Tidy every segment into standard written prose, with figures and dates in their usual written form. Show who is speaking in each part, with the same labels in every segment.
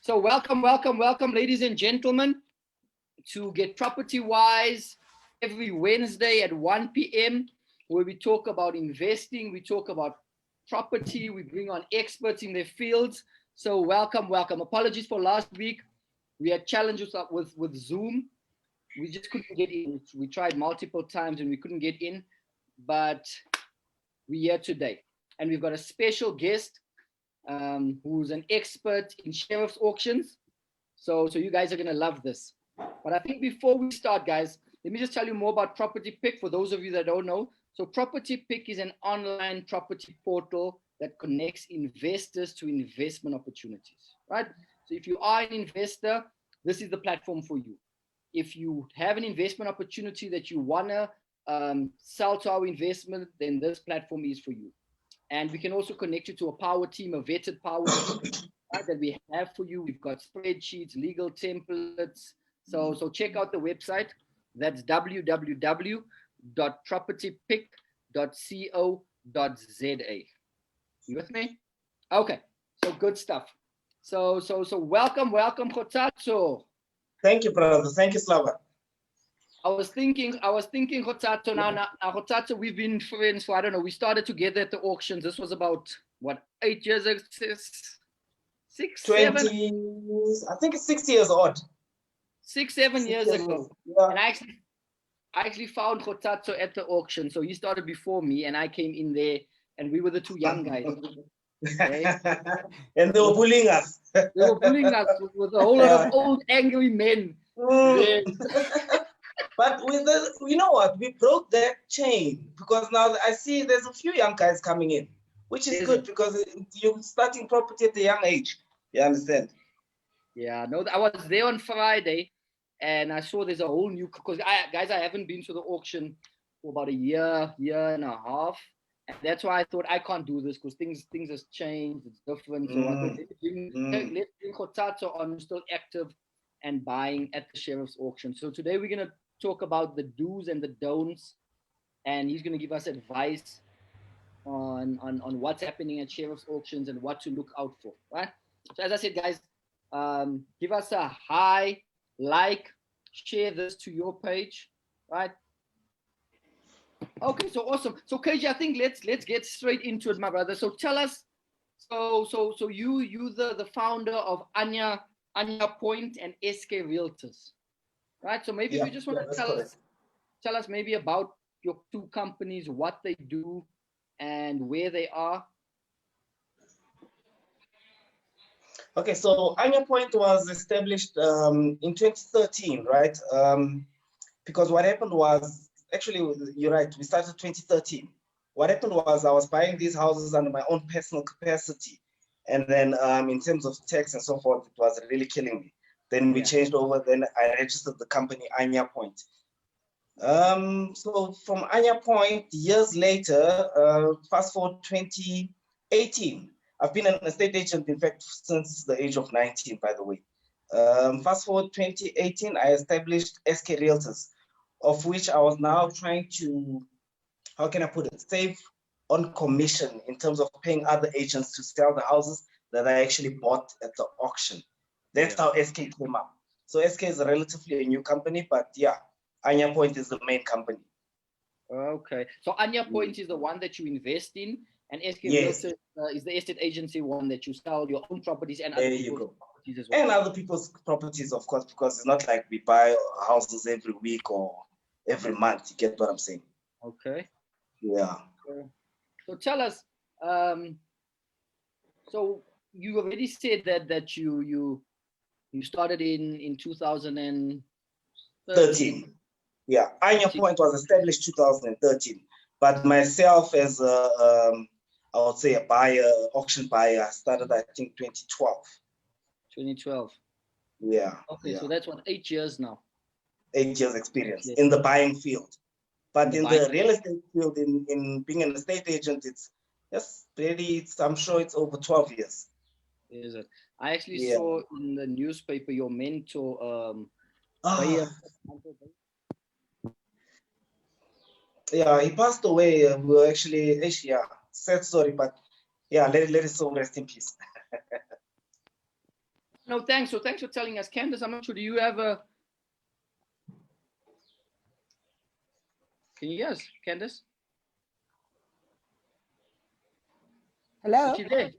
Speaker 1: So welcome, ladies and gentlemen, to Get Property Wise every Wednesday at 1 p.m., where we talk about investing, we talk about property, we bring on experts in their fields. So welcome. Apologies for last week. We had challenges with Zoom. We just couldn't get in. We tried multiple times and we couldn't get in, but we're here today. And we've got a special guest who's an expert in sheriff's auctions. So you guys are going to love this. But I think before we start, guys, let me just tell you more about Property Pick for those of you that don't know. So Property Pick is an online property portal that connects investors to investment opportunities, right? So if you are an investor, this is the platform for you. If you have an investment opportunity that you want to sell to our investment, then this platform is for you. And we can also connect you to a power team, a vetted power team, right, that we have for you. We've got spreadsheets, legal templates. So check out the website. That's www.propertypick.co.za. You with me? Okay. So good stuff. So welcome, Kgothatso.
Speaker 2: Thank you, brother. Thank you, Xaba.
Speaker 1: I was thinking, Kgothatso. Now, Kgothatso, we've been friends for, I don't know, we started together at the auctions. This was about, what, 8 years ago? 7?
Speaker 2: I think it's 6 years odd.
Speaker 1: 6-7 years ago.
Speaker 2: Yeah.
Speaker 1: And I actually found Kgothatso at the auction. So he started before me and I came in there and we were the two young guys. Okay?
Speaker 2: And they were bullying us.
Speaker 1: They were bullying us with a whole lot of old angry men.
Speaker 2: But with the, you know what? We broke that chain because now I see there's a few young guys coming in, which is good because you're starting property at a young age. You understand?
Speaker 1: Yeah, no, I was there on Friday and I saw there's a whole new, because I haven't been to the auction for about a year and a half. And that's why I thought I can't do this because things have changed. It's different. So I thought let's bring Kgothatso on, who's still active and buying at the sheriff's auction. So today we're going to talk about the do's and the don'ts, and he's going to give us advice on what's happening at sheriff's auctions and what to look out for, right? So as I said, guys, give us a hi, like, share this to your page, right? Okay, so awesome. So KJ, I think let's get straight into it, my brother. So tell us, so you the founder of Anyapoint and SK Realtors, right? So maybe you just want to tell us maybe about your two companies, what they do, and where they are.
Speaker 2: Okay, so Anyapoint was established in 2013, right? Because what happened was, actually, you're right, we started 2013. What happened was I was buying these houses under my own personal capacity. And then in terms of tax and so forth, it was really killing me. Then we changed over, then I registered the company Anyapoint. So from Anyapoint, years later, fast forward 2018, I've been an estate agent, in fact, since the age of 19, by the way. Fast forward 2018, I established SK Realtors, of which I was now trying to, how can I put it, save on commission in terms of paying other agents to sell the houses that I actually bought at the auction. That's how SK came up. So SK is a relatively a new company, but yeah, Anyapoint is the main company.
Speaker 1: Okay, so Anyapoint is the one that you invest in, and SK Realtors is the estate agency one that you sell your own properties and other people's properties as well.
Speaker 2: And other people's properties, of course, because it's not like we buy houses every week or every month. You get what I'm saying?
Speaker 1: Okay.
Speaker 2: Yeah.
Speaker 1: So tell us, so you already said that you started in 2013.
Speaker 2: Yeah, Anyapoint was established 2013, but myself as a, I would say a buyer, auction buyer, started I think 2012.
Speaker 1: 2012.
Speaker 2: Yeah.
Speaker 1: Okay, so that's what, 8 years now.
Speaker 2: 8 years experience in the buying field, but in the real estate field, in being an estate agent, it's I'm sure it's over 12 years.
Speaker 1: Is it? I actually saw in the newspaper your mentor.
Speaker 2: Yeah, he passed away. We were actually, sad story, but yeah, let his soul rest in peace.
Speaker 1: No, thanks. So thanks for telling us. Candace, I'm not sure, do you have a... Can you hear us, Candace?
Speaker 3: Hello?
Speaker 1: Is she there?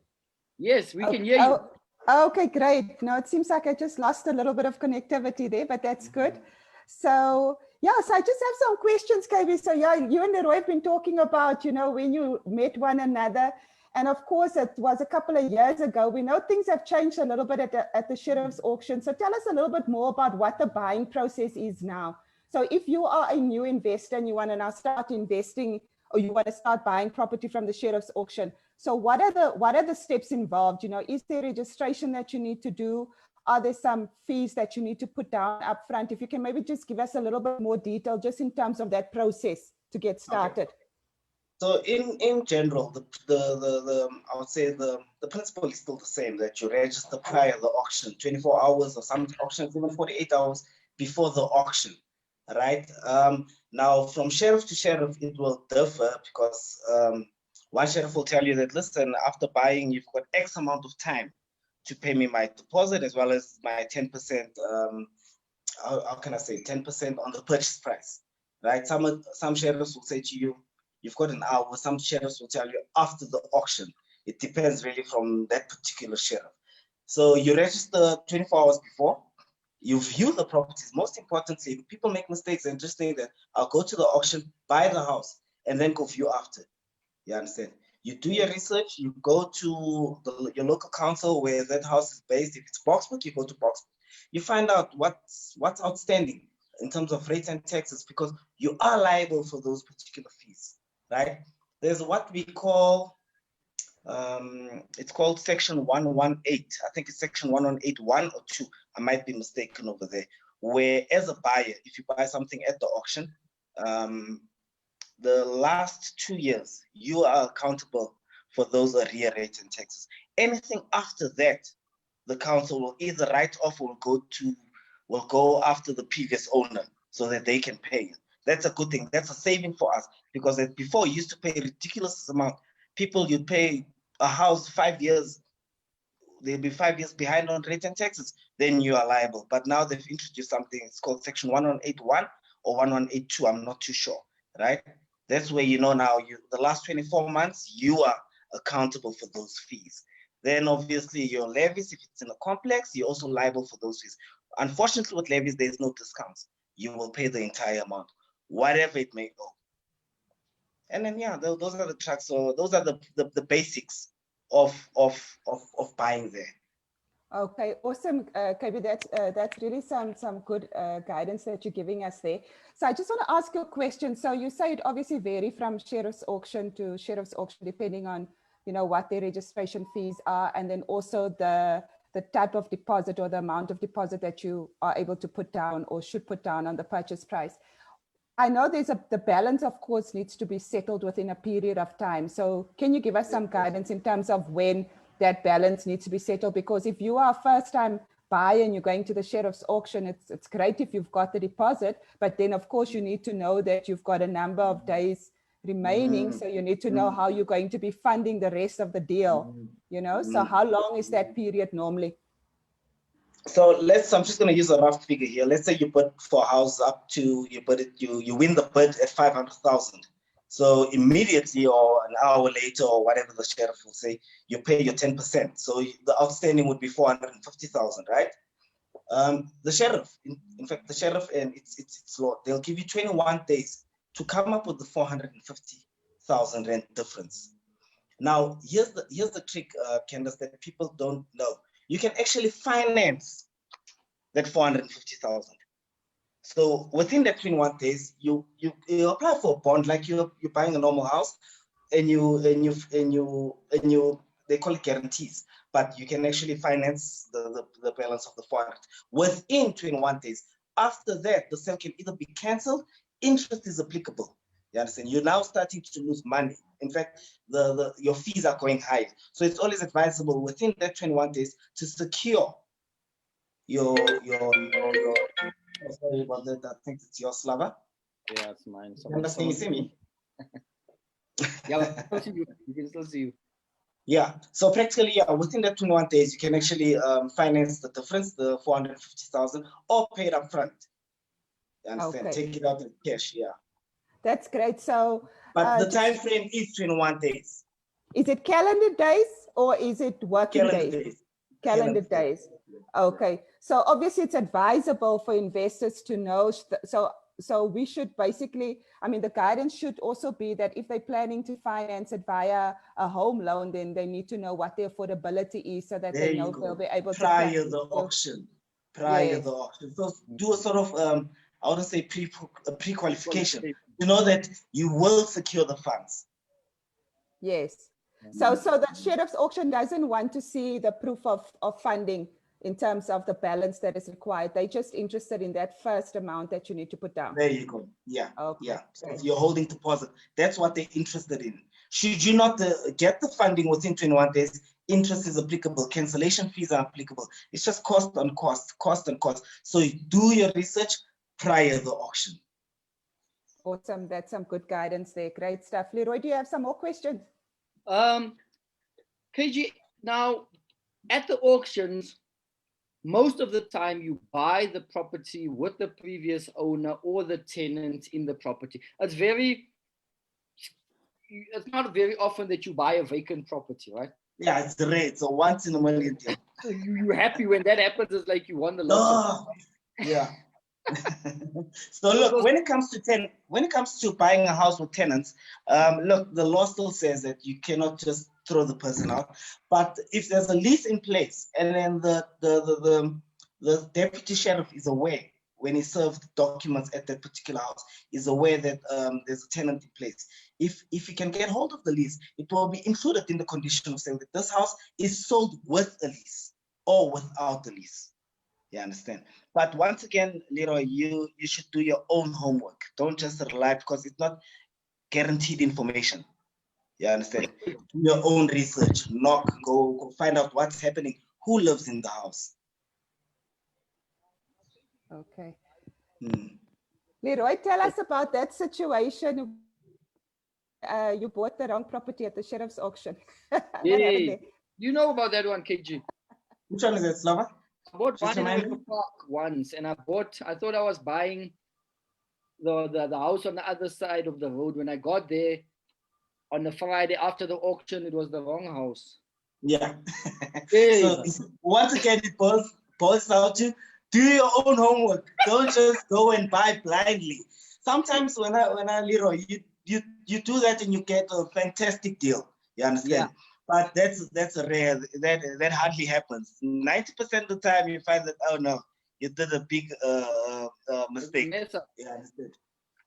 Speaker 1: Yes, we can hear you.
Speaker 3: Okay, great. No, it seems like I just lost a little bit of connectivity there, but that's good. So, yeah, so I just have some questions, KB. So, yeah, you and Leroy have been talking about, when you met one another. And of course, it was a couple of years ago. We know things have changed a little bit at the sheriff's auction. So tell us a little bit more about what the buying process is now. So if you are a new investor and you want to now start investing, or you want to start buying property from the sheriff's auction, so what are the steps involved? Is there registration that you need to do? Are there some fees that you need to put down up front? If you can maybe just give us a little bit more detail just in terms of that process to get started.
Speaker 2: Okay. So in general, I would say the principle is still the same, that you register prior to the auction, 24 hours or some auctions, even 48 hours before the auction, right? Now from sheriff to sheriff, it will differ because one sheriff will tell you that, listen, after buying, you've got X amount of time to pay me my deposit as well as my 10%, how can I say, 10% on the purchase price, right? Some sheriffs will say to you, you've got an hour. Some sheriffs will tell you after the auction. It depends really from that particular sheriff. So you register 24 hours before. You view the properties. Most importantly, people make mistakes and just think that I'll go to the auction, buy the house, and then go view after. You understand? You do your research. You go to your local council where that house is based. If it's Boxburg, you go to Boxburg. You find out what's outstanding in terms of rates and taxes, because you are liable for those particular fees, right? There's what we call, it's called section 118. I think it's section 1181 or 2. I might be mistaken over there, where as a buyer, if you buy something at the auction, the last 2 years, you are accountable for those arrear rates and taxes. Anything after that, the council will either write off or will go after the previous owner so that they can pay it. That's a good thing. That's a saving for us, because before you used to pay a ridiculous amount. People, you'd pay a house 5 years, they'll be 5 years behind on rates and taxes, then you are liable. But now they've introduced something, it's called section 1181 or 1182, I'm not too sure, right? That's where now the last 24 months, you are accountable for those fees. Then obviously your levies, if it's in a complex, you're also liable for those fees. Unfortunately, with levies, there's no discounts. You will pay the entire amount, whatever it may go. And then those are the tracks. So those are the basics of buying there.
Speaker 3: Okay, awesome, KB. That's really some good guidance that you're giving us there. So I just want to ask you a question. So you say it obviously vary from sheriff's auction to sheriff's auction, depending on what their registration fees are, and then also the type of deposit or the amount of deposit that you are able to put down or should put down on the purchase price. I know the balance, of course, needs to be settled within a period of time. So can you give us some guidance in terms of when that balance needs to be settled? Because if you are a first-time buyer and you're going to the sheriff's auction, it's great if you've got the deposit, but then of course you need to know that you've got a number of days remaining. So you need to know how you're going to be funding the rest of the deal, So how long is that period normally?
Speaker 2: So I'm just going to use a rough figure here. Let's say you bid for a house up to, you win the bid at 500,000. So immediately or an hour later or whatever the sheriff will say, you pay your 10%. So the outstanding would be 450,000, right? The sheriff, in fact, the sheriff, and it's law, they'll give you 21 days to come up with the 450,000 rand difference. Now, here's the trick, Candace, that people don't know. You can actually finance that 450,000. So within that 21 days, you apply for a bond like you're buying a normal house, and they call it guarantees, but you can actually finance the balance of the 400 within 21 days. After that, the sale can either be cancelled, interest is applicable. You understand? You're now starting to lose money. In fact, your fees are going high. So it's always advisable within that 21 days to secure your sorry about that. I think it's your Slava.
Speaker 1: Yeah, it's mine.
Speaker 2: Can you see me?
Speaker 1: Yeah, we can still see you.
Speaker 2: Yeah, so practically, yeah, within that 21 days, you can actually finance the difference, the 450,000, or pay it up front. You understand?
Speaker 3: Okay.
Speaker 2: Take it out in cash, yeah.
Speaker 3: That's great. So,
Speaker 2: But the time frame is 21 days.
Speaker 3: is it calendar days or is it working
Speaker 2: Calendar
Speaker 3: days?
Speaker 2: days.
Speaker 3: Calendar days. Okay. So obviously it's advisable for investors to know. So we should basically, I mean, the guidance should also be that if they're planning to finance it via a home loan, then they need to know what the affordability is so that
Speaker 2: There
Speaker 3: they
Speaker 2: you
Speaker 3: know
Speaker 2: go.
Speaker 3: they'll be able
Speaker 2: Prior
Speaker 3: to
Speaker 2: the
Speaker 3: plan.
Speaker 2: auction. Prior the auction. So do a sort of, I wouldn't say pre-qualification. You know that you will secure the funds.
Speaker 3: Yes. So the sheriff's auction doesn't want to see the proof of funding in terms of the balance that is required. They're just interested in that first amount that you need to put down.
Speaker 2: There you go. Yeah.
Speaker 3: Okay.
Speaker 2: Yeah. So if you're holding deposit, that's what they're interested in. Should you not get the funding within 21 days, interest is applicable, cancellation fees are applicable. It's just cost on cost, cost on cost. So you do your research prior to the auction.
Speaker 3: Awesome. That's some good guidance there. Great stuff. Leroy, do you have some more questions?
Speaker 1: KG, now at the auctions, most of the time you buy the property with the previous owner or the tenant in the property. It's not very often that you buy a vacant property, right?
Speaker 2: Yeah, it's the rate. So once in a million deal.
Speaker 1: You're happy when that happens. It's like you won the lottery.
Speaker 2: Yeah. So look, when it comes to buying a house with tenants, look, the law still says that you cannot just throw the person out. But if there's a lease in place, and then the deputy sheriff is aware when he served documents at that particular house, is aware that there's a tenant in place. If you can get hold of the lease, it will be included in the condition of saying that this house is sold with a lease or without a lease. You understand? But once again, Leroy, you should do your own homework. Don't just rely, because it's not guaranteed information. You understand? Do your own research. Knock, go find out what's happening. Who lives in the house?
Speaker 3: Okay. Leroy, tell us about that situation. You bought the wrong property at the sheriff's auction. What happened there?
Speaker 1: You know about that one, KG?
Speaker 2: Which one is it, Slava?
Speaker 1: I bought one in River Park once, and I thought I was buying the house on the other side of the road. When I got there on the Friday after the auction, it was the wrong house.
Speaker 2: Yeah. So once again, it boils down to do your own homework. Don't just go and buy blindly. Sometimes when I Leroy, you do that and you get a fantastic deal. You understand? Yeah. But that's a rare, that hardly happens. 90% of the time you find that, oh no, you did a big mistake. Yeah, understood.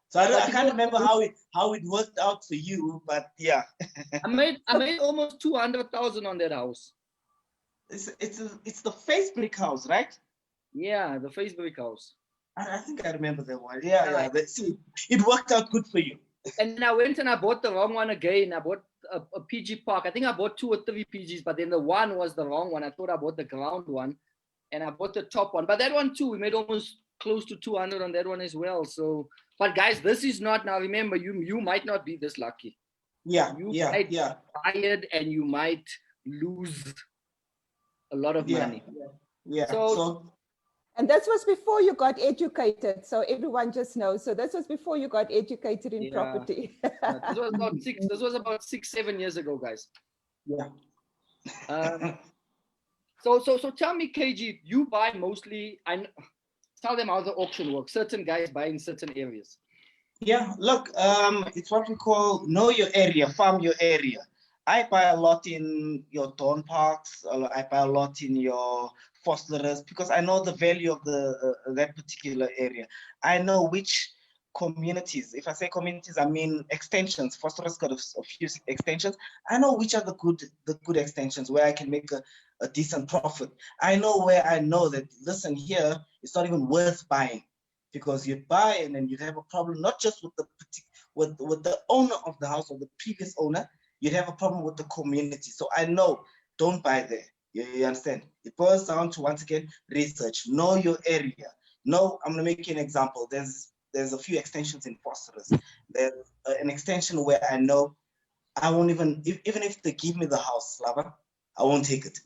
Speaker 2: So I can't remember how it worked out for you, but yeah.
Speaker 1: I made almost 200,000 on that house.
Speaker 2: It's the face brick house, right?
Speaker 1: Yeah, the face brick house.
Speaker 2: I think I remember that one. Yeah. See, it worked out good for you.
Speaker 1: And then I went and I bought the wrong one again. I bought a PG Park. I think I bought 2 or 3 PGs, but then the one was the wrong one. I thought I bought the ground one, and I bought the top one. But that one too, we made almost close to 200 on that one as well. So, but guys, this is not, now remember, you might not be this lucky.
Speaker 2: Yeah,
Speaker 1: you might be fired and you might lose a lot of money.
Speaker 2: Yeah. So
Speaker 3: and this was before you got educated, so everyone just knows. So this was before you got educated in property.
Speaker 1: This was about 6-7 years ago, guys.
Speaker 2: Yeah.
Speaker 1: So tell me, KG, you buy mostly, and tell them how the auction works. Certain guys buy in certain areas.
Speaker 2: Yeah, look, it's what we call know your area, farm your area. I buy a lot in your Dawn Parks. I buy a lot in your Fosterers, because I know the value of that particular area. I know which communities. If I say communities, I mean extensions. Fosterers got a few extensions. I know which are the good extensions where I can make a decent profit. I know where I know that, listen, here it's not even worth buying, because you'd buy and then you'd have a problem not just with the owner of the house or the previous owner. You'd have a problem with the community. So I know, don't buy there. You understand? It boils down to, once again, research. Know your area. No, I'm going to make you an example. There's a few extensions in Fosterers. There's an extension where I know I won't even if they give me the house, Lava, I won't take it.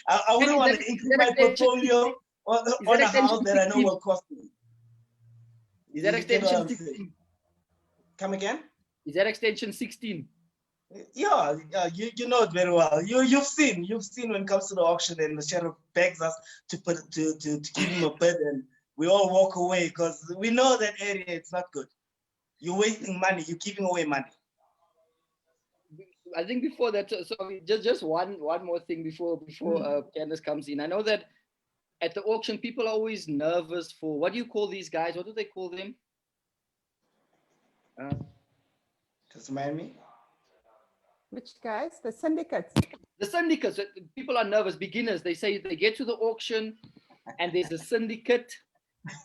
Speaker 2: I wouldn't want to increase my portfolio on a house that I know will cost me.
Speaker 1: Is that extension
Speaker 2: 16? Come again?
Speaker 1: Is that extension 16?
Speaker 2: Yeah, you know it very well. You've seen when it comes to the auction and the sheriff begs us to give him a bid, and we all walk away because we know that area, it's not good. You're wasting money. You're giving away money.
Speaker 1: I think before that, so just one more thing before Candace comes in. I know that at the auction, people are always nervous for, what do you call these guys? What do they call them?
Speaker 2: Just remind me.
Speaker 3: Which guys? The syndicates.
Speaker 1: The syndicates. People are nervous. Beginners. They say they get to the auction, and there's a syndicate.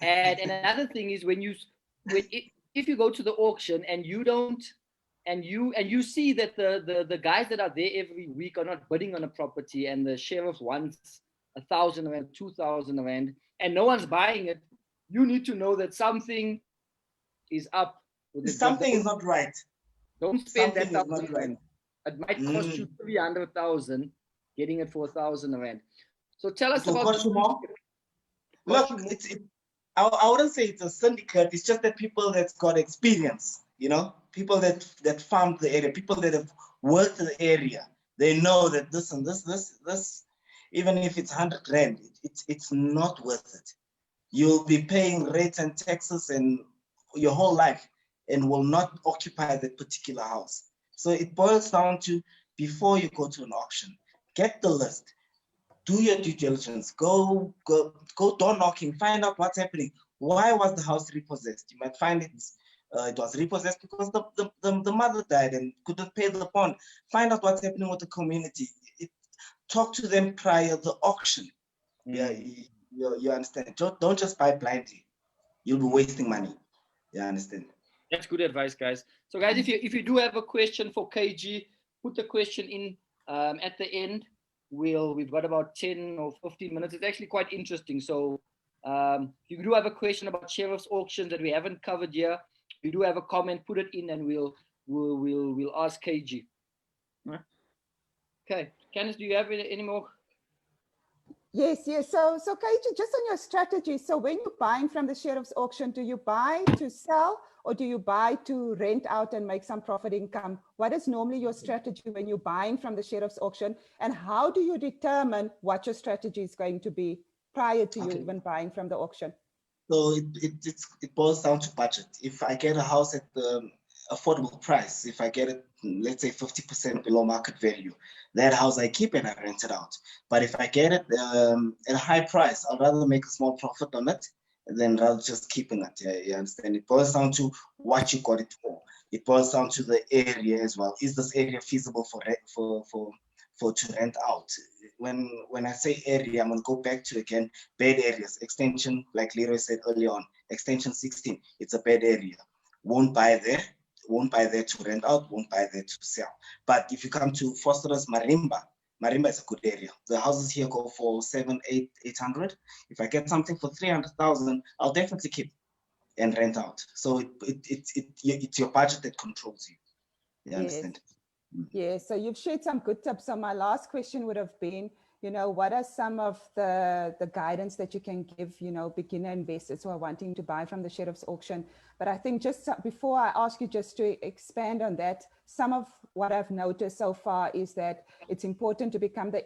Speaker 1: And another thing is if you go to the auction and you don't, and you see that the guys that are there every week are not bidding on a property, and the sheriff wants 1,000 rand, 2,000 rand, and no one's buying it, you need to know that something is up.
Speaker 2: Something is not right.
Speaker 1: Don't spend that 1,000 rand. It might cost you 300,000 getting it for 1,000 rand. So tell us about.
Speaker 2: Cost you more? Look, I wouldn't say it's a syndicate. It's just that people that's got experience, people that farm the area, people that have worked the area. They know that this and this, even if it's 100 rand, it's not worth it. You'll be paying rates and taxes and your whole life, and will not occupy that particular house. So it boils down to, before you go to an auction, get the list, do your due diligence, go door knocking, find out what's happening. Why was the house repossessed? You might find it was repossessed because the mother died and couldn't pay the bond. Find out what's happening with the community. Talk to them prior to the auction. Yeah, you understand. Don't just buy blindly. You'll be wasting money. You understand?
Speaker 1: That's good advice, guys. So, guys, if you do have a question for KG, put the question in at the end. We've got about 10 or 15 minutes. It's actually quite interesting. So, if you do have a question about sheriff's auctions that we haven't covered here, if you do have a comment, put it in, and we'll ask KG. Okay, Candice, do you have any more?
Speaker 3: Yes. So KG, just on your strategy. So when you're buying from the sheriff's auction, do you buy to sell, or do you buy to rent out and make some profit income? What is normally your strategy when you're buying from the sheriff's auction, and how do you determine what your strategy is going to be prior to you even buying from the auction?
Speaker 2: So it boils down to budget. If I get a house at the affordable price, if I get it, let's say 50% below market value, that house I keep and I rent it out. But if I get it at a high price, I'd rather make a small profit on it than rather just keeping it. Yeah, you understand? It boils down to what you got it for. It boils down to the area as well. Is this area feasible for to rent out? When I say area, I'm gonna go back to, again, bad areas. Extension, like Leroy said earlier on, extension 16, it's a bad area. Won't buy there to rent out, won't buy there to sell. But if you come to Foster's Marimba is a good area. The houses here go for 800. If I get something for 300,000, I'll definitely keep and rent out. So it's your budget that controls you. You understand?
Speaker 3: Yeah, so you've shared some good tips. So my last question would have been, what are some of the guidance that you can give, beginner investors who are wanting to buy from the sheriff's auction? But I think just before I ask you just to expand on that, some of what I've noticed so far is that it's important to become the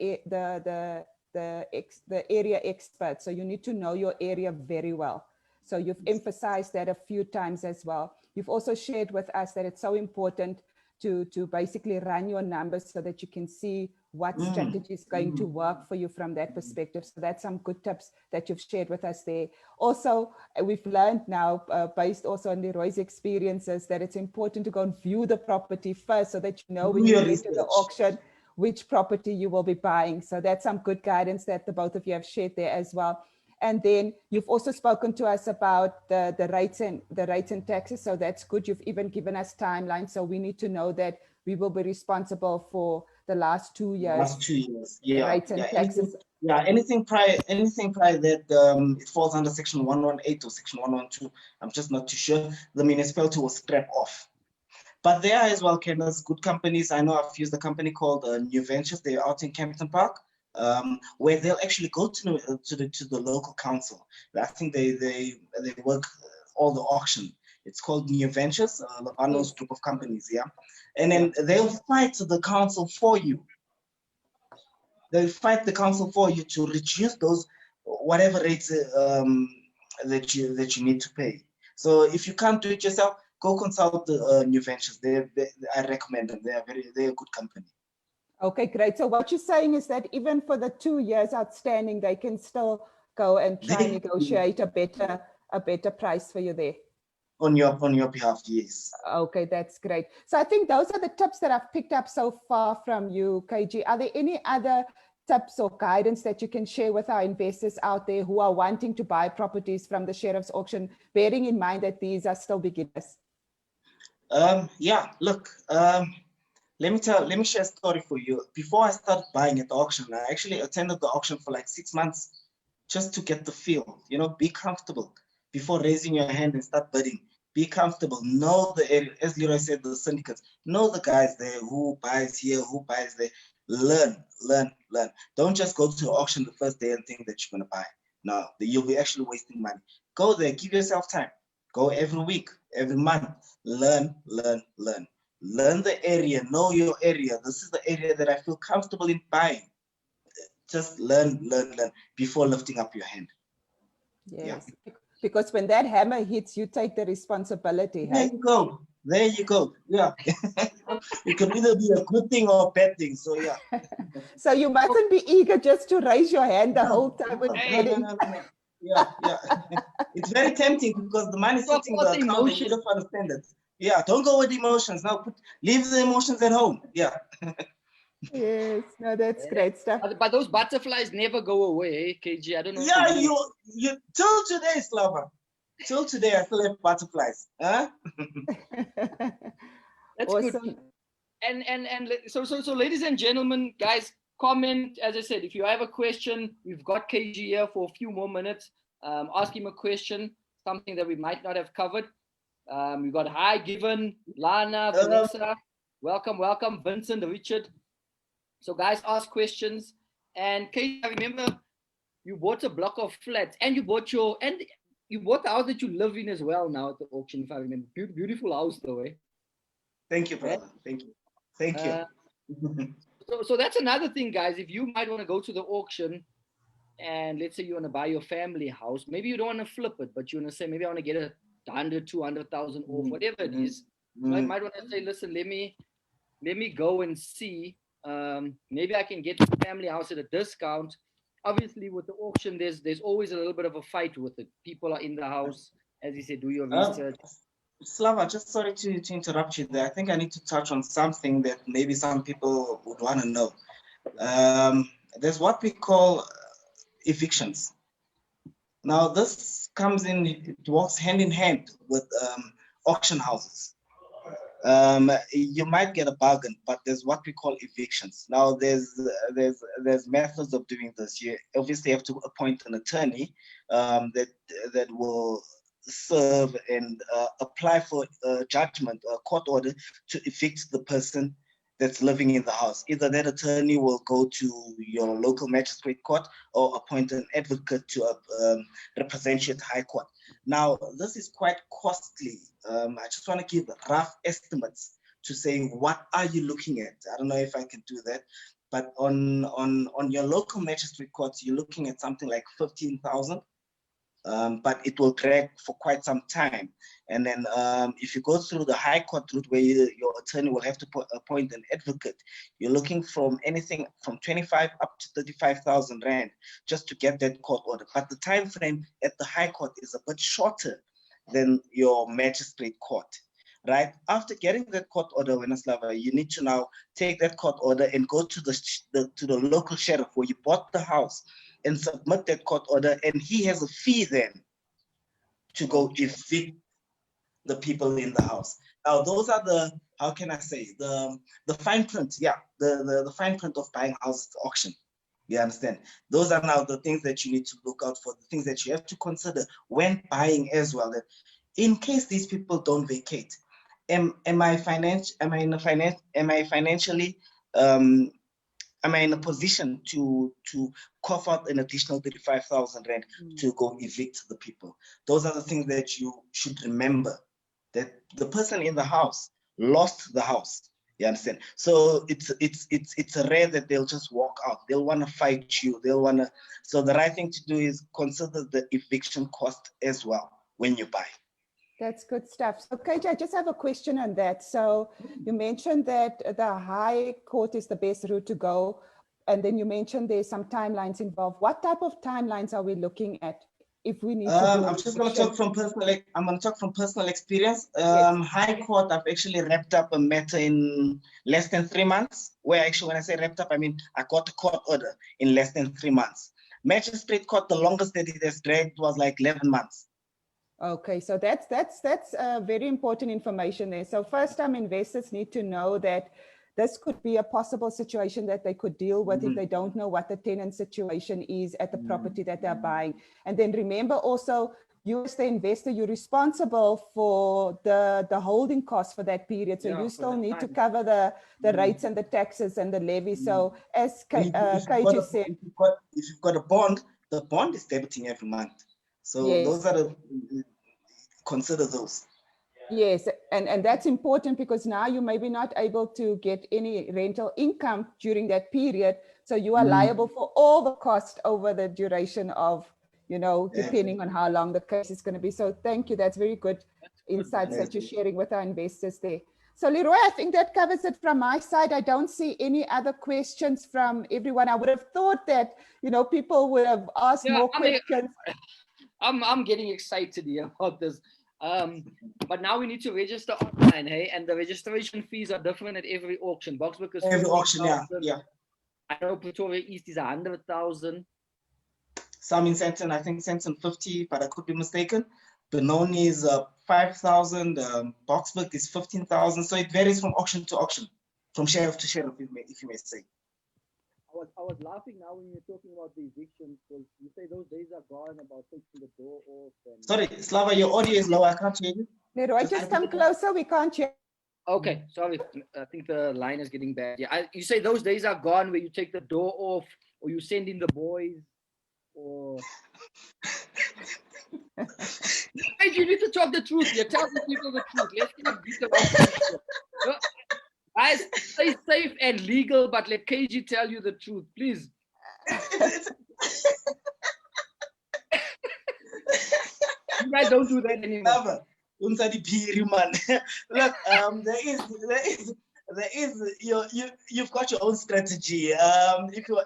Speaker 3: area expert. So you need to know your area very well. So you've emphasized that a few times as well. You've also shared with us that it's so important to basically run your numbers so that you can see what strategy is going to work for you from that perspective. So that's some good tips that you've shared with us there. Also, we've learned now, based also on Leroy's experiences, that it's important to go and view the property first so that you know when you get to the auction, which property you will be buying. So that's some good guidance that the both of you have shared there as well. And then you've also spoken to us about the rates and taxes. So that's good. You've even given us timelines. So we need to know that we will be responsible for the last 2 years.
Speaker 2: Last 2 years, yeah.
Speaker 3: Rates and taxes.
Speaker 2: Anything prior that it falls under section 118 or section 112. I'm just not too sure. The municipality will scrap off. But there are as well, Kenneth, good companies. I know I've used a company called New Ventures. They're out in Campton Park, where they'll actually go to the local council. I think they work all the auction. It's called New Ventures, Lobano's group of companies, yeah. And then they'll fight the council for you. They'll fight the council for you to reduce those whatever rates that you need to pay. So if you can't do it yourself, go consult the New Ventures. I recommend them. They're a good company.
Speaker 3: Okay, great. So what you're saying is that even for the 2 years outstanding, they can still go and try and negotiate a better price for you there.
Speaker 2: On your behalf, yes.
Speaker 3: Okay, that's great. So I think those are the tips that I've picked up so far from you, KG. Are there any other tips or guidance that you can share with our investors out there who are wanting to buy properties from the Sheriff's Auction, bearing in mind that these are still beginners?
Speaker 2: Yeah, look, let me share a story for you. Before I started buying at the auction, I actually attended the auction for like 6 months just to get the feel, be comfortable before raising your hand and start bidding. Be comfortable, know the area, as Leroy said, the syndicates, know the guys there, who buys here, who buys there. Learn. Don't just go to the auction the first day and think that you're going to buy. No, you'll be actually wasting money. Go there, give yourself time. Go every week, every month. Learn. Learn the area, know your area. This is the area that I feel comfortable in buying. Just learn before lifting up your hand.
Speaker 3: Yes, yeah. Because when that hammer hits, you take the responsibility.
Speaker 2: There you go. Yeah. It could either be a good thing or a bad thing. So yeah.
Speaker 3: So you mustn't be eager just to raise your hand the whole time.
Speaker 2: No. Yeah. It's very tempting because the money is sitting in the account and you don't understand it. Yeah, don't go with emotions. Now leave the emotions at home. Yeah.
Speaker 3: Yes, no, that's great stuff.
Speaker 1: But those butterflies never go away, KG. I don't know.
Speaker 2: Yeah, you till today, Slava. Till today, I still have butterflies. Huh?
Speaker 1: That's awesome. Good. And so, ladies and gentlemen, guys, comment. As I said, if you have a question, we've got KG here for a few more minutes. Ask him a question, something that we might not have covered. We've got Hi, Given, Lana, Vanessa. Welcome, Vincent, Richard. So guys, ask questions. And KG, I remember you bought a block of flats and you bought the house that you live in as well now at the auction, if I remember. Beautiful house though, eh?
Speaker 2: Thank you, brother. Thank you.
Speaker 1: So that's another thing, guys. If you might want to go to the auction and let's say you want to buy your family house, maybe you don't want to flip it, but you want to say, maybe I want to get 100, 200,000 off, whatever it is. So I might want to say, listen, let me go and see. Maybe I can get the family house at a discount. Obviously, with the auction, there's always a little bit of a fight with it. People are in the house, as you said, do your research.
Speaker 2: Slava, just sorry to interrupt you there. I think I need to touch on something that maybe some people would want to know. There's what we call evictions. Now, this comes in, it walks hand in hand with auction houses. You might get a bargain, but there's what we call evictions. Now, there's methods of doing this. You obviously have to appoint an attorney that will serve and apply for a judgment, a court order to evict the person that's living in the house. Either that attorney will go to your local magistrate court or appoint an advocate to represent you at high court. Now, this is quite costly. I just want to give rough estimates to say, what are you looking at? I don't know if I can do that, but on your local magistrate courts, you're looking at something like 15,000. But it will drag for quite some time. And then if you go through the high court route where your attorney will have to appoint an advocate, you're looking from anything from 25 up to 35,000 Rand just to get that court order. But the time frame at the high court is a bit shorter than your magistrate court, right? After getting that court order, Wenaslava, you need to now take that court order and go to the local sheriff where you bought the house and submit that court order, and he has a fee then to go evict the people in the house. Now, those are the, how can I say, the fine print, yeah, the fine print of buying houses at auction. You understand? Those are now the things that you need to look out for, the things that you have to consider when buying as well, that in case these people don't vacate, am I financially am I in a position to cough out an additional 35,000 rand to go evict the people? Those are the things that you should remember, that the person in the house lost the house. You understand? So it's rare that they'll just walk out. They'll want to fight you. They'll want to. So the right thing to do is consider the eviction cost as well when you buy.
Speaker 3: That's good stuff. So, KJ, I just have a question on that. So, you mentioned that the High Court is the best route to go. And then you mentioned there's some timelines involved. What type of timelines are we looking at if we need to do
Speaker 2: I'm just going to talk from personal experience.
Speaker 3: Yes.
Speaker 2: High Court, I've actually wrapped up a matter in less than 3 months. Where actually, when I say wrapped up, I mean I got a court order in less than 3 months. Magistrate Court, the longest that it has dragged was like 11 months.
Speaker 3: Okay, so that's very important information there. So first-time investors need to know that this could be a possible situation that they could deal with if they don't know what the tenant situation is at the property that they're buying. And then remember also, you as the investor, you're responsible for the holding costs for that period. So you still need to cover the rates and the taxes and the levies. So as KJ said,
Speaker 2: if you've got a bond, the bond is debiting every month. So
Speaker 3: yes.
Speaker 2: Those are consider those.
Speaker 3: Yes, and that's important because now you may be not able to get any rental income during that period. So you are liable for all the cost over the duration of, depending on how long the case is going to be. So thank you. That's very good insights that you're sharing with our investors there. So Leroy, I think that covers it from my side. I don't see any other questions from everyone. I would have thought that, people would have asked more questions.
Speaker 1: I'm getting excited here about this. But now we need to register online, hey? And the registration fees are different at every auction. Boksburg is
Speaker 2: every auction, yeah.
Speaker 1: I know Pretoria East is 100,000.
Speaker 2: Some in Sandton, I think Sandton 50, but I could be mistaken. Benoni is 5,000. Boksburg is 15,000. So it varies from auction to auction, from sheriff to sheriff, if you may say.
Speaker 1: I was laughing now when you're talking about the evictions, because you say those days are gone about taking the door off.
Speaker 2: Sorry, Slava, your audio is low. I can't hear you.
Speaker 3: Leroy, just come closer. We can't hear.
Speaker 1: Okay, sorry. I think the line is getting bad. Yeah, you say those days are gone where you take the door off, or you send in the boys, or. You need to talk the truth. You tell the people the truth. Let's not beat around the guys, stay safe and legal, but let KG tell you the truth, please. You guys don't do that anymore.
Speaker 2: Look, there is you've got your own strategy. If you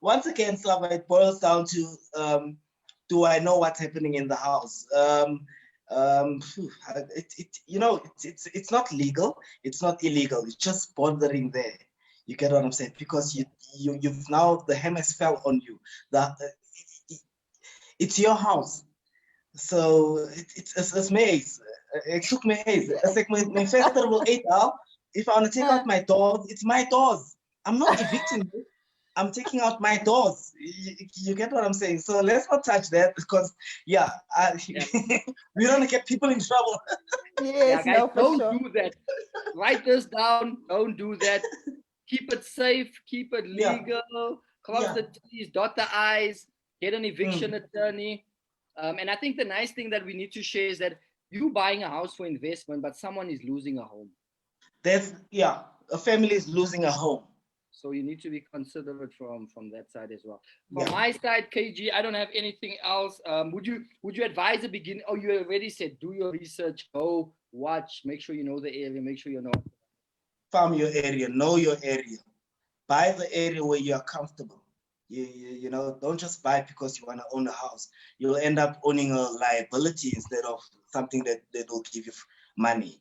Speaker 2: once again, Slava, it boils down to do I know what's happening in the house? It's not legal, it's not illegal, it's just bothering there. You get what I'm saying? Because you've now, the hammers fell on you. It's your house. So it's maze. It took me haze. It's like my festival 8 hours. If I want to take out my doors, it's my doors. I'm not evicting you. I'm taking out my doors. You get what I'm saying? So let's not touch that, because we don't want to get people in trouble.
Speaker 3: Yes,
Speaker 1: guys, don't do that. Write this down. Don't do that. Keep it safe. Keep it legal. Cross the T's, dot the I's. Get an eviction attorney. And I think the nice thing that we need to share is that you buying a house for investment, but someone is losing a home.
Speaker 2: A family is losing a home.
Speaker 1: So you need to be considerate from that side as well. From my side, KG, I don't have anything else. Would you advise the beginning? Oh, you already said, do your research, go watch, make sure you know the area, make sure you know.
Speaker 2: Farm your area, know your area. Buy the area where you are comfortable. You know, don't just buy because you want to own a house. You'll end up owning a liability instead of something that will give you money.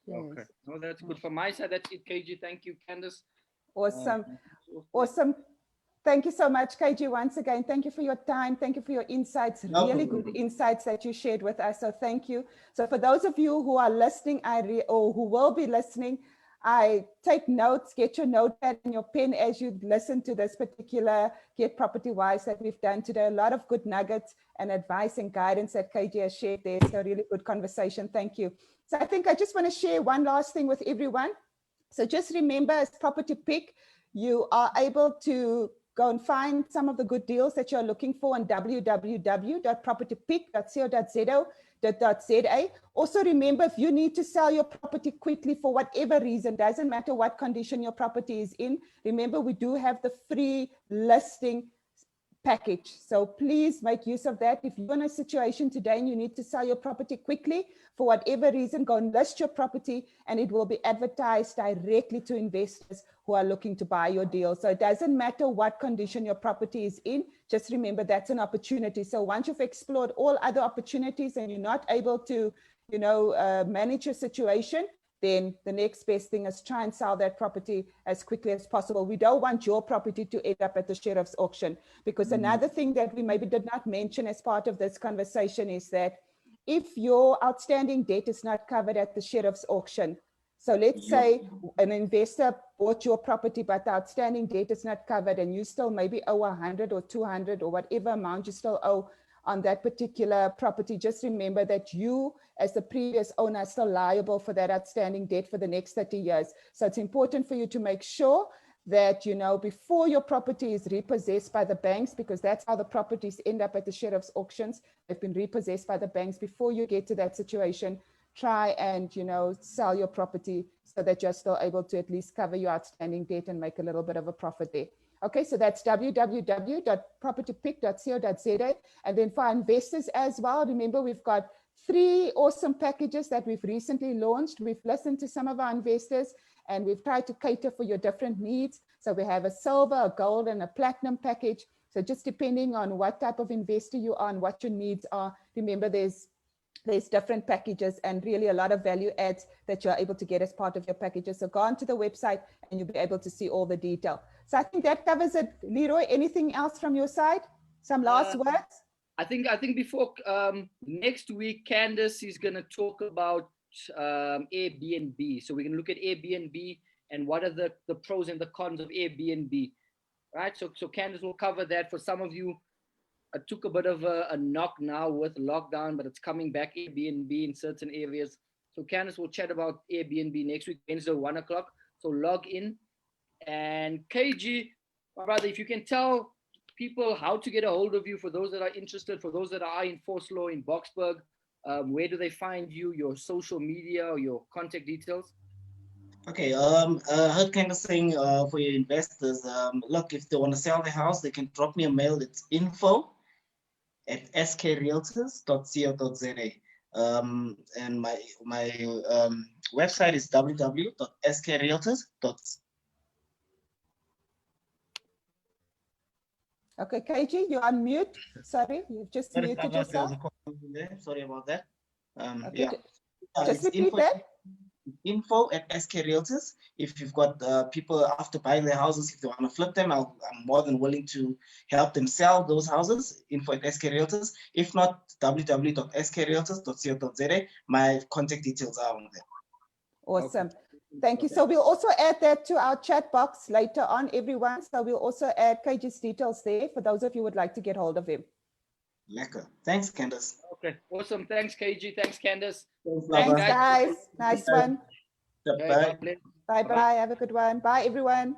Speaker 3: Yes.
Speaker 1: Okay. No, that's good. From my side, that's it, KG. Thank you, Candace.
Speaker 3: Awesome. Awesome. Thank you so much, KG, once again. Thank you for your time. Thank you for your insights, really good insights that you shared with us. So thank you. So for those of you who are listening or who will be listening, I take notes, get your notepad and your pen as you listen to this particular Get Property Wise that we've done today. A lot of good nuggets and advice and guidance that KG has shared there. So really good conversation. Thank you. So I think I just want to share one last thing with everyone. So just remember, as Property Pick, you are able to go and find some of the good deals that you're looking for on www.propertypick.co.za. Also remember, if you need to sell your property quickly for whatever reason, doesn't matter what condition your property is in, remember we do have the free listing package. So please make use of that. If you're in a situation today and you need to sell your property quickly, for whatever reason, go and list your property and it will be advertised directly to investors who are looking to buy your deal. So it doesn't matter what condition your property is in, just remember that's an opportunity. So once you've explored all other opportunities and you're not able to, manage your situation, then the next best thing is try and sell that property as quickly as possible. We don't want your property to end up at the sheriff's auction, because another thing that we maybe did not mention as part of this conversation is that if your outstanding debt is not covered at the sheriff's auction, so let's say an investor bought your property, but the outstanding debt is not covered and you still maybe owe 100 or 200 or whatever amount you still owe on that particular property, just remember that you as the previous owner are still liable for that outstanding debt for the next 30 years. So it's important for you to make sure that, before your property is repossessed by the banks, because that's how the properties end up at the sheriff's auctions, they've been repossessed by the banks. Before you get to that situation, try and, sell your property so that you're still able to at least cover your outstanding debt and make a little bit of a profit there. Okay, so that's www.propertypick.co.za. And then for our investors as well, remember we've got 3 awesome packages that we've recently launched. We've listened to some of our investors and we've tried to cater for your different needs. So we have a silver, a gold, and a platinum package. So just depending on what type of investor you are and what your needs are, remember there's different packages and really a lot of value adds that you're able to get as part of your packages. So go onto the website and you'll be able to see all the detail. So I think that covers it. Leroy, anything else from your side? Some last words?
Speaker 1: I think before next week, Candace is going to talk about Airbnb. So we're going to look at Airbnb and what are the pros and the cons of Airbnb, right? So Candace will cover that. For some of you, it took a bit of a knock now with lockdown, but it's coming back, Airbnb in certain areas. So Candace will chat about Airbnb next week, Wednesday, 1 o'clock. So log in. And KG, my brother, if you can tell people how to get a hold of you, for those that are interested, for those that are in Vosloo, in Boksburg, where do they find you, your social media or your contact details?
Speaker 2: Okay, I heard Candace saying for your investors, look, if they want to sell their house, they can drop me a mail. It's info@skrealtors.co.za. And my website is www.skrealtors.co.za.
Speaker 3: Okay, KG, you're on mute. Sorry, you've just muted yourself.
Speaker 2: Sorry about that.
Speaker 3: Okay,
Speaker 2: Yeah.
Speaker 3: Just repeat that.
Speaker 2: info@skrealtors. If you've got people after buying their houses, if they want to flip them, I'm more than willing to help them sell those houses. info@skrealtors. If not, www.skrealtors.co.za. My contact details are on there.
Speaker 3: Awesome.
Speaker 1: Okay.
Speaker 3: Thank you. So we'll also add that to our chat box later on, everyone. So we'll also add KG's details there for those of you who would like to get hold of him.
Speaker 2: Lekker. Thanks, Candace.
Speaker 1: Okay, awesome. Thanks, KG. Thanks, Candace.
Speaker 3: Thanks, guys. Nice one.
Speaker 2: Bye.
Speaker 3: Bye-bye. Have a good one. Bye, everyone.